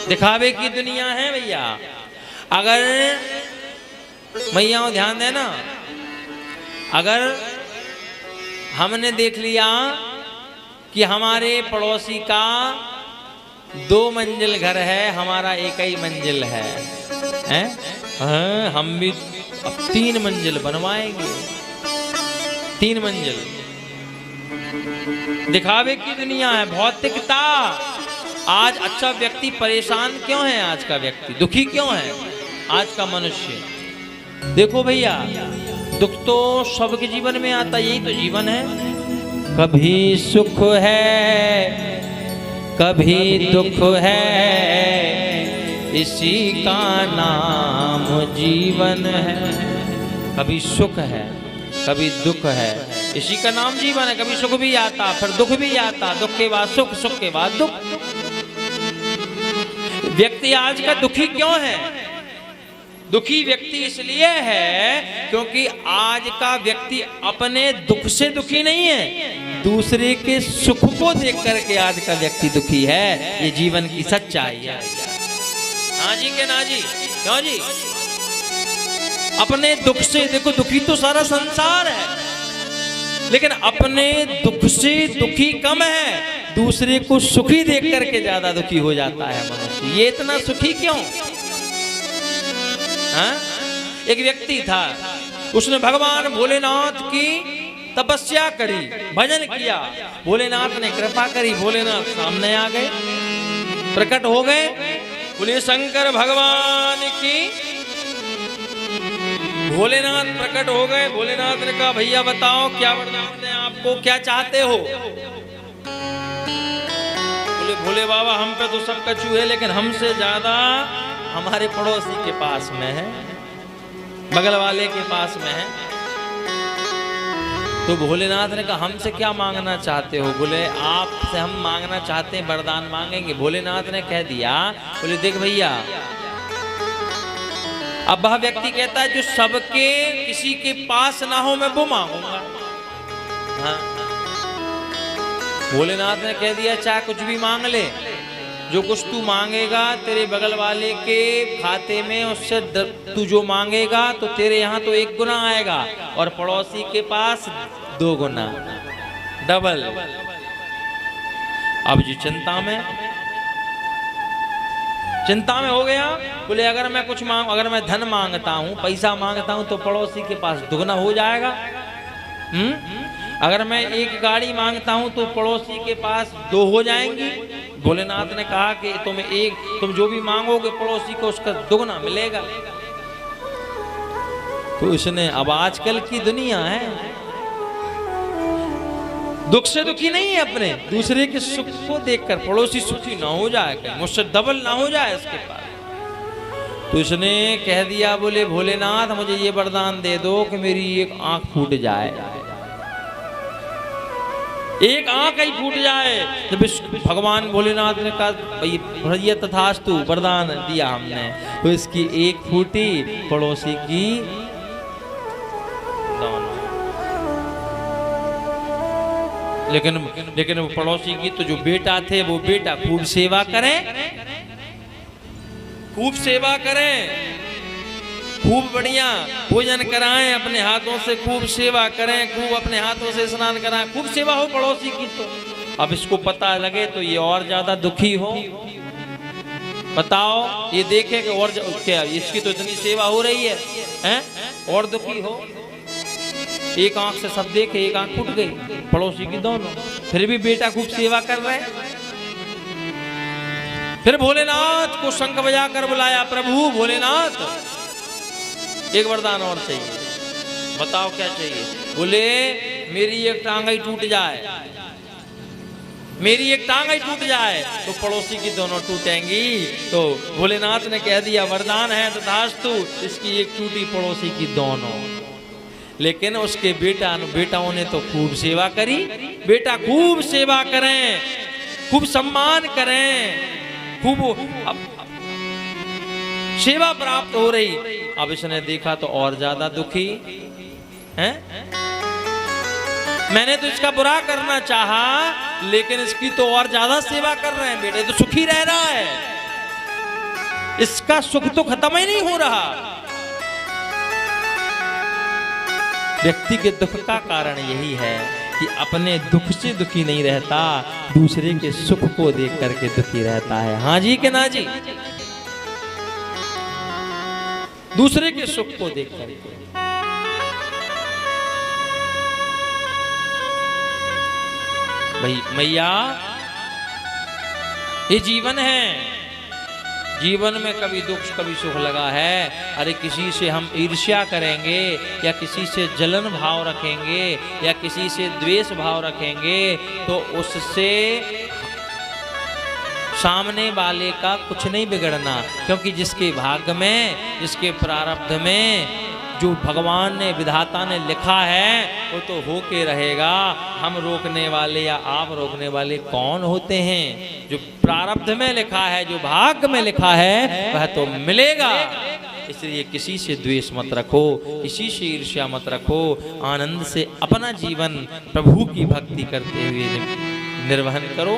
दिखावे की दुनिया है भैया। अगर मैया ध्यान देना, अगर हमने देख लिया कि हमारे पड़ोसी का 2 मंजिल घर है, हमारा एक ही मंजिल है, हैं? हाँ, हम भी अब 3 मंजिल बनवाएंगे, 3 मंजिल। दिखावे की दुनिया है, भौतिकता। आज अच्छा व्यक्ति परेशान क्यों है? आज का व्यक्ति दुखी क्यों है? आज का मनुष्य देखो भैया, दुख तो सबके जीवन में आता, यही तो जीवन है। कभी सुख है, कभी दुख है, इसी का नाम जीवन है। कभी सुख है, कभी दुख है, इसी का नाम जीवन है। कभी सुख भी आता, फिर दुख भी आता, दुख के बाद सुख, सुख के बाद दुख। व्यक्ति आज का दुखी क्यों है? दुखी व्यक्ति इसलिए है क्योंकि आज का व्यक्ति अपने दुख से दुखी नहीं है, दूसरे के सुख को देख करके आज का व्यक्ति दुखी है। ये जीवन की सच्चाई है। हाँ जी के ना जी, क्यों जी? अपने दुख से, देखो दुखी तो सारा संसार है, लेकिन अपने दुख से दुखी कम है, दूसरे को सुखी देख करके ज्यादा दुखी हो जाता है मनुष्य। ये इतना सुखी क्यों? हाँ? एक व्यक्ति था, उसने भगवान भोलेनाथ की तपस्या करी, भजन किया, भोलेनाथ ने कृपा करी, भोलेनाथ सामने आ गए, प्रकट हो गए। बोले शंकर भगवान की। भोलेनाथ प्रकट हो गए। भोलेनाथ ने कहा भैया बताओ क्या वरदान दें आपको, क्या चाहते हो? बोले भोले बाबा हम पे तो सब कछू है, लेकिन हमसे ज्यादा हमारे पड़ोसी के पास में है, बगल वाले के पास में है। तो भोलेनाथ ने कहा हमसे क्या मांगना चाहते हो? बोले आपसे हम मांगना चाहते हैं, वरदान मांगेंगे। भोलेनाथ ने कह दिया, बोले देख भैया, अब वह व्यक्ति कहता है जो सबके किसी के पास ना हो मैं वो मांगूंगा। हाँ? भोलेनाथ ने कह दिया चाहे कुछ भी मांग ले, जो कुछ तू मांगेगा तेरे बगल वाले के खाते में उससे तू जो मांगेगा तो तेरे यहाँ तो 1 गुना आएगा और पड़ोसी के पास 2 गुना, डबल। अब जी चिंता में हो गया। बोले अगर मैं कुछ अगर मैं धन मांगता हूँ, पैसा मांगता हूँ तो पड़ोसी के पास 2 गुना हो जाएगा। अगर मैं 1 गाड़ी मांगता हूँ तो पड़ोसी के पास 2 हो जाएंगी। भोलेनाथ ने कहा कि तुम जो भी मांगोगे पड़ोसी को उसका 2 गुना मिलेगा। तो इसने, अब आजकल की दुनिया है, दुख से दुखी नहीं है, अपने दूसरे के सुख को देखकर पड़ोसी सुखी ना हो जाए, कहीं मुझसे डबल ना हो जाए इसके पास। तो इसने कह दिया, बोले भोलेनाथ मुझे ये वरदान दे दो कि मेरी 1 आंख फूट जाए, 1 आंख ही फूट जाए। जब भगवान भोलेनाथ ने कहा भैया तथास्तु, वरदान दिया हमने, तो इसकी 1 फूटी, पड़ोसी की दोनों। लेकिन वो पड़ोसी की तो जो बेटा थे वो बेटा खूब सेवा करें, खूब सेवा करें, खूब बढ़िया भोजन कराएं, अपने हाथों से खूब सेवा करें, खूब अपने हाथों से स्नान कराएं, खूब सेवा हो पड़ोसी की। तो अब इसको पता लगे तो ये और ज्यादा दुखी हो। बताओ, ये देखे कि और क्या इसकी तो इतनी सेवा हो रही है, हैं? और दुखी हो। 1 आंख से सब देखे, 1 आंख फूट गई, पड़ोसी की दोनों, फिर भी बेटा खूब सेवा कर रहे। फिर भोलेनाथ को शंख बजाकर बुलाया, प्रभु भोलेनाथ 1 वरदान और चाहिए, बताओ क्या चाहिए? बोले मेरी 1 टांग ही टूट जाए, मेरी 1 टांग ही टूट जाए तो पड़ोसी की दोनों टूटेंगी। तो भोलेनाथ ने कह दिया वरदान है तथास्तु, इसकी 1 टूटी, पड़ोसी की दोनों। लेकिन उसके बेटाओं ने तो खूब सेवा करी। बेटा खूब सेवा करें, खूब सम्मान करें, खूब सेवा प्राप्त हो रही। अब इसने देखा तो और ज्यादा दुखी है। मैंने तो इसका बुरा करना चाहा, लेकिन इसकी तो और ज्यादा सेवा कर रहे हैं, बेटे तो सुखी रह रहा है। इसका सुख तो खत्म ही नहीं हो रहा। व्यक्ति के दुख का कारण यही है कि अपने दुख से दुखी नहीं रहता, दूसरे के सुख को देख करके दुखी रहता है। हाँ जी कि ना जी? दूसरे के सुख को देख करके। भाई मैया, ये जीवन है, जीवन में कभी दुख कभी सुख लगा है। अरे किसी से हम ईर्ष्या करेंगे या किसी से जलन भाव रखेंगे या किसी से द्वेष भाव रखेंगे तो उससे सामने वाले का कुछ नहीं बिगड़ना, क्योंकि जिसके भाग्य में, जिसके प्रारब्ध में जो भगवान ने, विधाता ने लिखा है वो तो होके रहेगा। हम रोकने वाले या आप रोकने वाले कौन होते हैं? जो प्रारब्ध में लिखा है, जो भाग्य में लिखा है वह तो मिलेगा। इसलिए किसी से द्वेष मत रखो, किसी से ईर्ष्या मत रखो, आनंद से अपना जीवन प्रभु की भक्ति करते हुए निर्वहन करो।